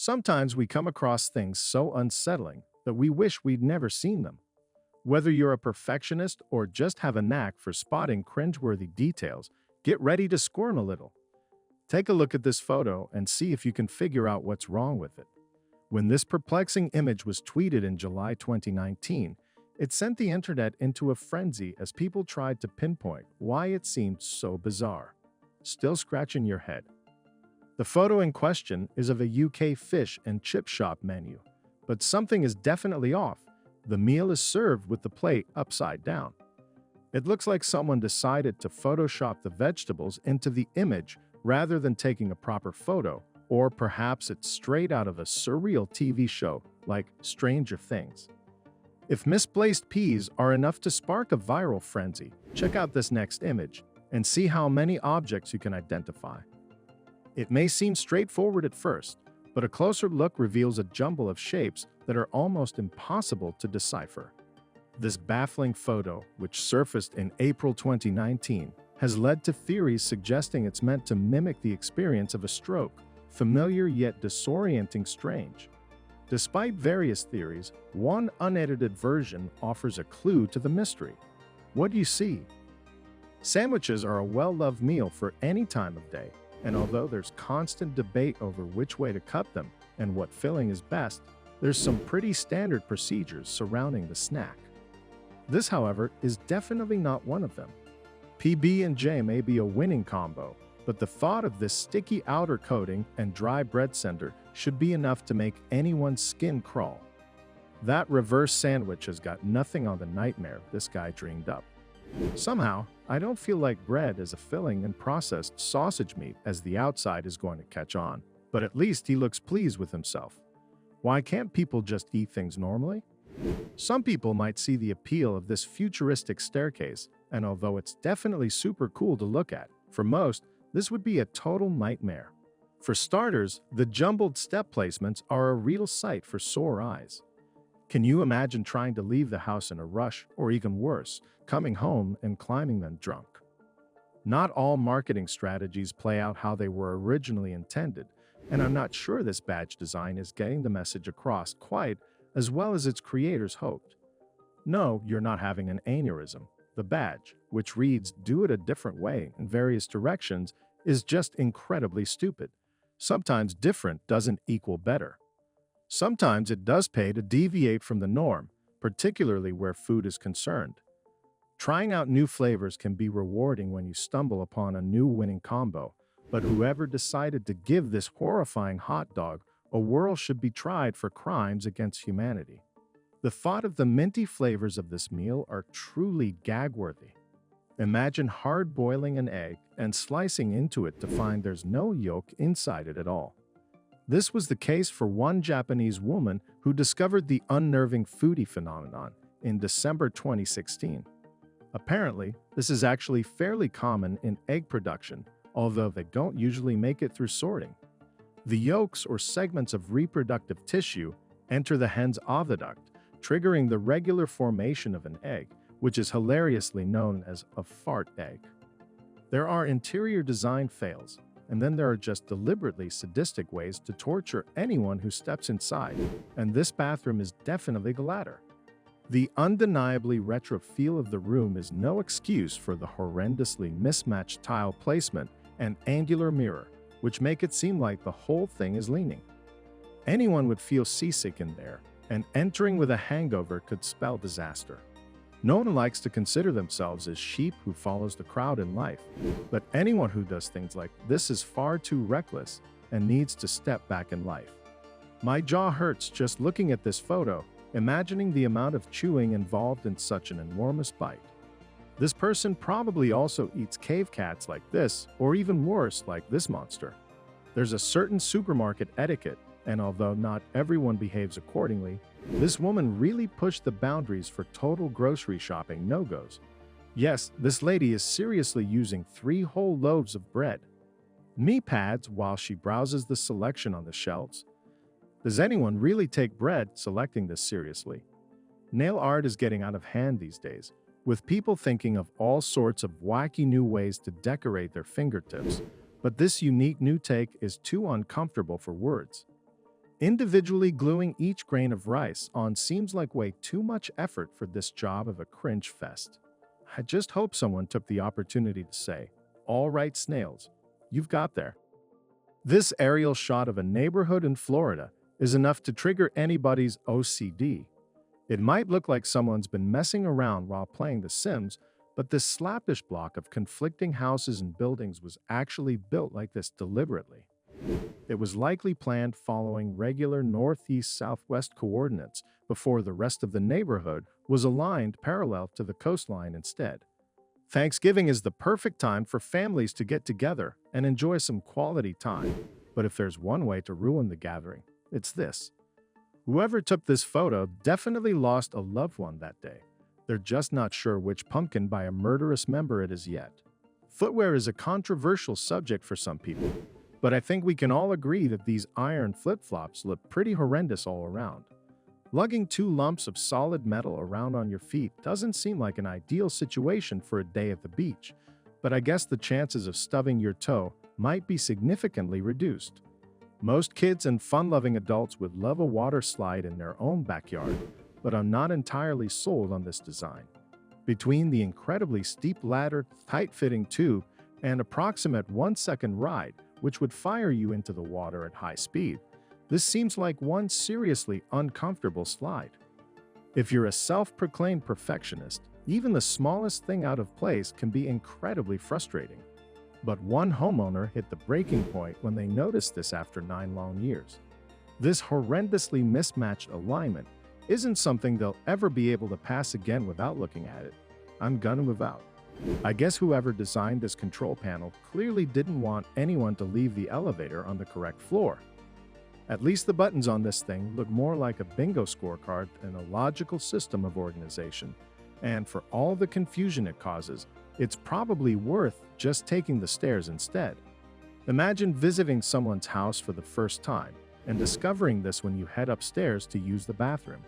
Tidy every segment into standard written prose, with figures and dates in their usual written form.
Sometimes we come across things so unsettling that we wish we'd never seen them. Whether you're a perfectionist or just have a knack for spotting cringe-worthy details, get ready to squirm a little. Take a look at this photo and see if you can figure out what's wrong with it. When this perplexing image was tweeted in July 2019, it sent the internet into a frenzy as people tried to pinpoint why it seemed so bizarre. Still scratching your head? The photo in question is of a UK fish and chip shop menu, but something is definitely off. The meal is served with the plate upside down. It looks like someone decided to Photoshop the vegetables into the image rather than taking a proper photo, or perhaps it's straight out of a surreal TV show like Stranger Things. If misplaced peas are enough to spark a viral frenzy, check out this next image and see how many objects you can identify. It may seem straightforward at first, but a closer look reveals a jumble of shapes that are almost impossible to decipher. This baffling photo, which surfaced in April 2019, has led to theories suggesting it's meant to mimic the experience of a stroke, familiar yet disorienting strange. Despite various theories, one unedited version offers a clue to the mystery. What do you see? Sandwiches are a well-loved meal for any time of day, and although there's constant debate over which way to cut them and what filling is best, there's some pretty standard procedures surrounding the snack. This, however, is definitely not one of them. PB&J may be a winning combo, but the thought of this sticky outer coating and dry bread center should be enough to make anyone's skin crawl. That reverse sandwich has got nothing on the nightmare this guy dreamed up. Somehow, I don't feel like bread is a filling and processed sausage meat as the outside is going to catch on, but at least he looks pleased with himself. Why can't people just eat things normally? Some people might see the appeal of this futuristic staircase, and although it's definitely super cool to look at, for most, this would be a total nightmare. For starters, the jumbled step placements are a real sight for sore eyes. Can you imagine trying to leave the house in a rush, or even worse, coming home and climbing them drunk? Not all marketing strategies play out how they were originally intended, and I'm not sure this badge design is getting the message across quite as well as its creators hoped. No, you're not having an aneurysm. The badge, which reads "Do it a different way" in various directions, is just incredibly stupid. Sometimes different doesn't equal better. Sometimes it does pay to deviate from the norm, particularly where food is concerned. Trying out new flavors can be rewarding when you stumble upon a new winning combo, but whoever decided to give this horrifying hot dog a whirl should be tried for crimes against humanity. The thought of the minty flavors of this meal are truly gag-worthy. Imagine hard-boiling an egg and slicing into it to find there's no yolk inside it at all. This was the case for one Japanese woman who discovered the unnerving foodie phenomenon in December 2016. Apparently, this is actually fairly common in egg production, although they don't usually make it through sorting. The yolks or segments of reproductive tissue enter the hen's oviduct, triggering the regular formation of an egg, which is hilariously known as a fart egg. There are interior design fails, and then there are just deliberately sadistic ways to torture anyone who steps inside, and this bathroom is definitely the latter. The undeniably retro feel of the room is no excuse for the horrendously mismatched tile placement and angular mirror, which make it seem like the whole thing is leaning. Anyone would feel seasick in there, and entering with a hangover could spell disaster. No one likes to consider themselves as sheep who follows the crowd in life, but anyone who does things like this is far too reckless and needs to step back in life. My jaw hurts just looking at this photo, imagining the amount of chewing involved in such an enormous bite. This person probably also eats cave cats like this, or even worse, like this monster. There's a certain supermarket etiquette, and although not everyone behaves accordingly, this woman really pushed the boundaries for total grocery shopping no-goes. Yes, this lady is seriously using 3 whole loaves of bread. Knee pads while she browses the selection on the shelves. Does anyone really take bread selecting this seriously? Nail art is getting out of hand these days, with people thinking of all sorts of wacky new ways to decorate their fingertips, but this unique new take is too uncomfortable for words. Individually gluing each grain of rice on seems like way too much effort for this job of a cringe fest. I just hope someone took the opportunity to say, "All right, snails, you've got there." This aerial shot of a neighborhood in Florida is enough to trigger anybody's OCD. It might look like someone's been messing around while playing The Sims, but this slapdish block of conflicting houses and buildings was actually built like this deliberately. It was likely planned following regular northeast-southwest coordinates before the rest of the neighborhood was aligned parallel to the coastline instead. Thanksgiving is the perfect time for families to get together and enjoy some quality time. But if there's one way to ruin the gathering, it's this. Whoever took this photo definitely lost a loved one that day. They're just not sure which pumpkin by a murderous member it is yet. Footwear is a controversial subject for some people, but I think we can all agree that these iron flip-flops look pretty horrendous all around. Lugging two lumps of solid metal around on your feet doesn't seem like an ideal situation for a day at the beach, but I guess the chances of stubbing your toe might be significantly reduced. Most kids and fun-loving adults would love a water slide in their own backyard, but I'm not entirely sold on this design. Between the incredibly steep ladder, tight-fitting tube, and approximate 1-second ride, which would fire you into the water at high speed, this seems like one seriously uncomfortable slide. If you're a self-proclaimed perfectionist, even the smallest thing out of place can be incredibly frustrating. But one homeowner hit the breaking point when they noticed this after 9 long years. This horrendously mismatched alignment isn't something they'll ever be able to pass again without looking at it. I'm gonna move out. I guess whoever designed this control panel clearly didn't want anyone to leave the elevator on the correct floor. At least the buttons on this thing look more like a bingo scorecard than a logical system of organization. And for all the confusion it causes, it's probably worth just taking the stairs instead. Imagine visiting someone's house for the first time and discovering this when you head upstairs to use the bathroom.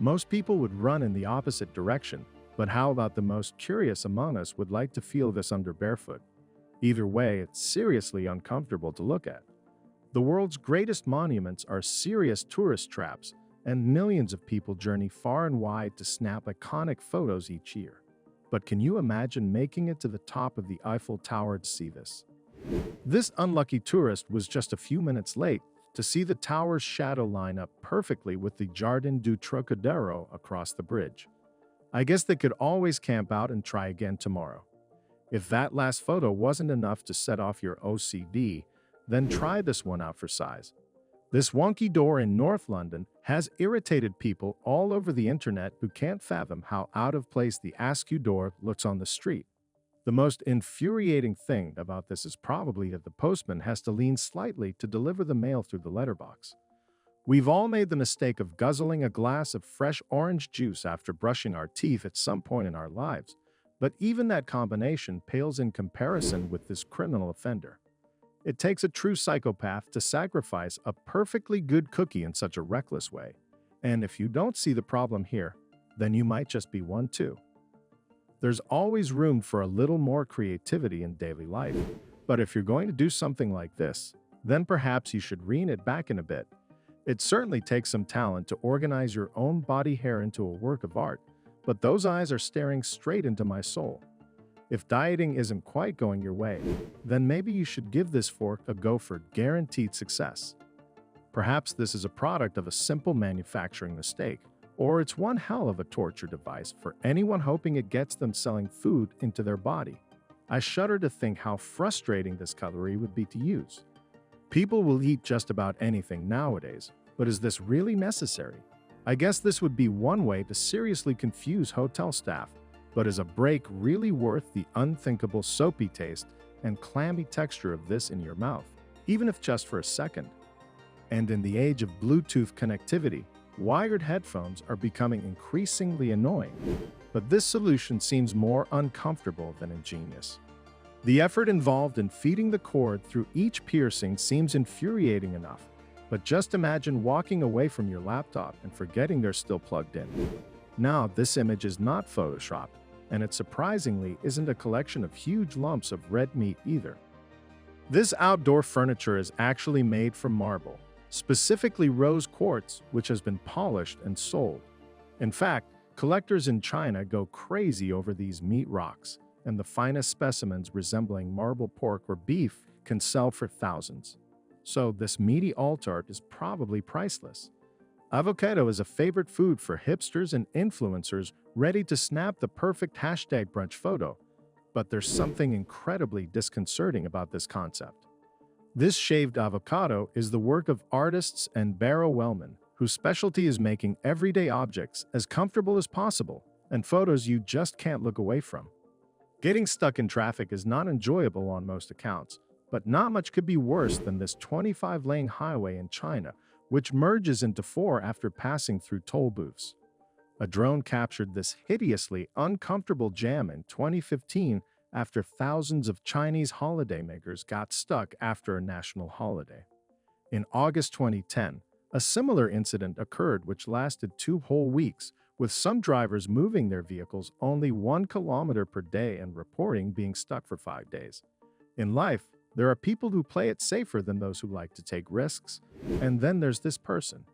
Most people would run in the opposite direction, but how about the most curious among us would like to feel this under barefoot? Either way, it's seriously uncomfortable to look at. The world's greatest monuments are serious tourist traps, and millions of people journey far and wide to snap iconic photos each year. But can you imagine making it to the top of the Eiffel Tower to see this? This unlucky tourist was just a few minutes late to see the tower's shadow line up perfectly with the Jardin du Trocadero across the bridge. I guess they could always camp out and try again tomorrow. If that last photo wasn't enough to set off your OCD, then try this one out for size. This wonky door in North London has irritated people all over the internet who can't fathom how out of place the askew door looks on the street. The most infuriating thing about this is probably that the postman has to lean slightly to deliver the mail through the letterbox. We've all made the mistake of guzzling a glass of fresh orange juice after brushing our teeth at some point in our lives, but even that combination pales in comparison with this criminal offender. It takes a true psychopath to sacrifice a perfectly good cookie in such a reckless way. And if you don't see the problem here, then you might just be one too. There's always room for a little more creativity in daily life, but if you're going to do something like this, then perhaps you should rein it back in a bit. It certainly takes some talent to organize your own body hair into a work of art, but those eyes are staring straight into my soul. If dieting isn't quite going your way, then maybe you should give this fork a go for guaranteed success. Perhaps this is a product of a simple manufacturing mistake, or it's one hell of a torture device for anyone hoping it gets them selling food into their body. I shudder to think how frustrating this cutlery would be to use. People will eat just about anything nowadays, but is this really necessary? I guess this would be one way to seriously confuse hotel staff. But is a break really worth the unthinkable soapy taste and clammy texture of this in your mouth, even if just for a second? And in the age of Bluetooth connectivity, wired headphones are becoming increasingly annoying, but this solution seems more uncomfortable than ingenious. The effort involved in feeding the cord through each piercing seems infuriating enough, but just imagine walking away from your laptop and forgetting they're still plugged in. Now, this image is not photoshopped, and it surprisingly isn't a collection of huge lumps of red meat either. This outdoor furniture is actually made from marble, specifically rose quartz, which has been polished and sold. In fact, collectors in China go crazy over these meat rocks, and the finest specimens resembling marble pork or beef can sell for thousands. So this meaty alt art is probably priceless. Avocado is a favorite food for hipsters and influencers ready to snap the perfect hashtag brunch photo, but there's something incredibly disconcerting about this concept. This shaved avocado is the work of artists and Barrow Wellman, whose specialty is making everyday objects as comfortable as possible and photos you just can't look away from. Getting stuck in traffic is not enjoyable on most accounts, but not much could be worse than this 25-lane highway in China, which merges into 4 after passing through toll booths. A drone captured this hideously uncomfortable jam in 2015 after thousands of Chinese holidaymakers got stuck after a national holiday. In August 2010, a similar incident occurred which lasted 2 whole weeks, with some drivers moving their vehicles only 1 kilometer per day and reporting being stuck for 5 days. In life, there are people who play it safer than those who like to take risks, and then there's this person.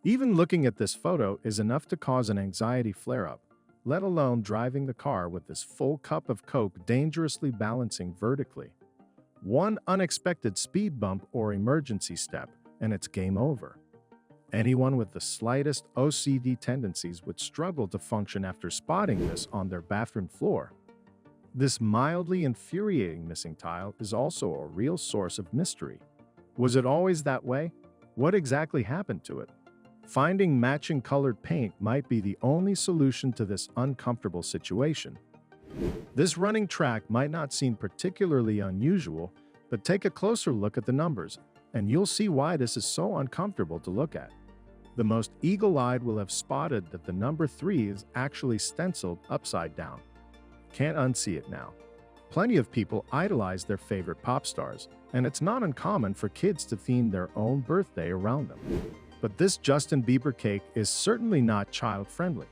Even looking at this photo is enough to cause an anxiety flare-up, let alone driving the car with this full cup of Coke dangerously balancing vertically. One unexpected speed bump or emergency step, and it's game over. Anyone with the slightest OCD tendencies would struggle to function after spotting this on their bathroom floor. This mildly infuriating missing tile is also a real source of mystery. Was it always that way? What exactly happened to it? Finding matching colored paint might be the only solution to this uncomfortable situation. This running track might not seem particularly unusual, but take a closer look at the numbers, and you'll see why this is so uncomfortable to look at. The most eagle-eyed will have spotted that the number 3 is actually stenciled upside down. Can't unsee it now. Plenty of people idolize their favorite pop stars, and it's not uncommon for kids to theme their own birthday around them. But this Justin Bieber cake is certainly not child-friendly.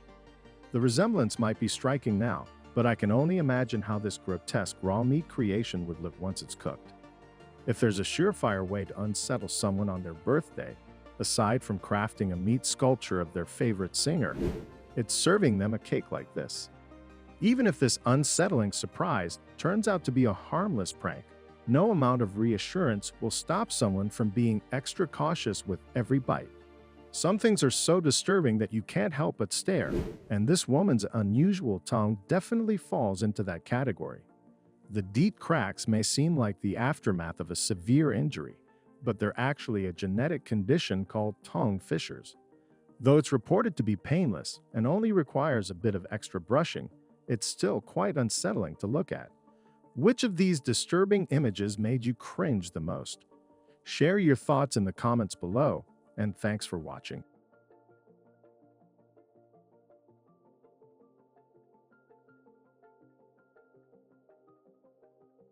The resemblance might be striking now, but I can only imagine how this grotesque raw meat creation would look once it's cooked. If there's a surefire way to unsettle someone on their birthday, aside from crafting a meat sculpture of their favorite singer, it's serving them a cake like this. Even if this unsettling surprise turns out to be a harmless prank, no amount of reassurance will stop someone from being extra cautious with every bite. Some things are so disturbing that you can't help but stare, and this woman's unusual tongue definitely falls into that category. The deep cracks may seem like the aftermath of a severe injury, but they're actually a genetic condition called tongue fissures. Though it's reported to be painless and only requires a bit of extra brushing, it's still quite unsettling to look at. Which of these disturbing images made you cringe the most? Share your thoughts in the comments below, and thanks for watching.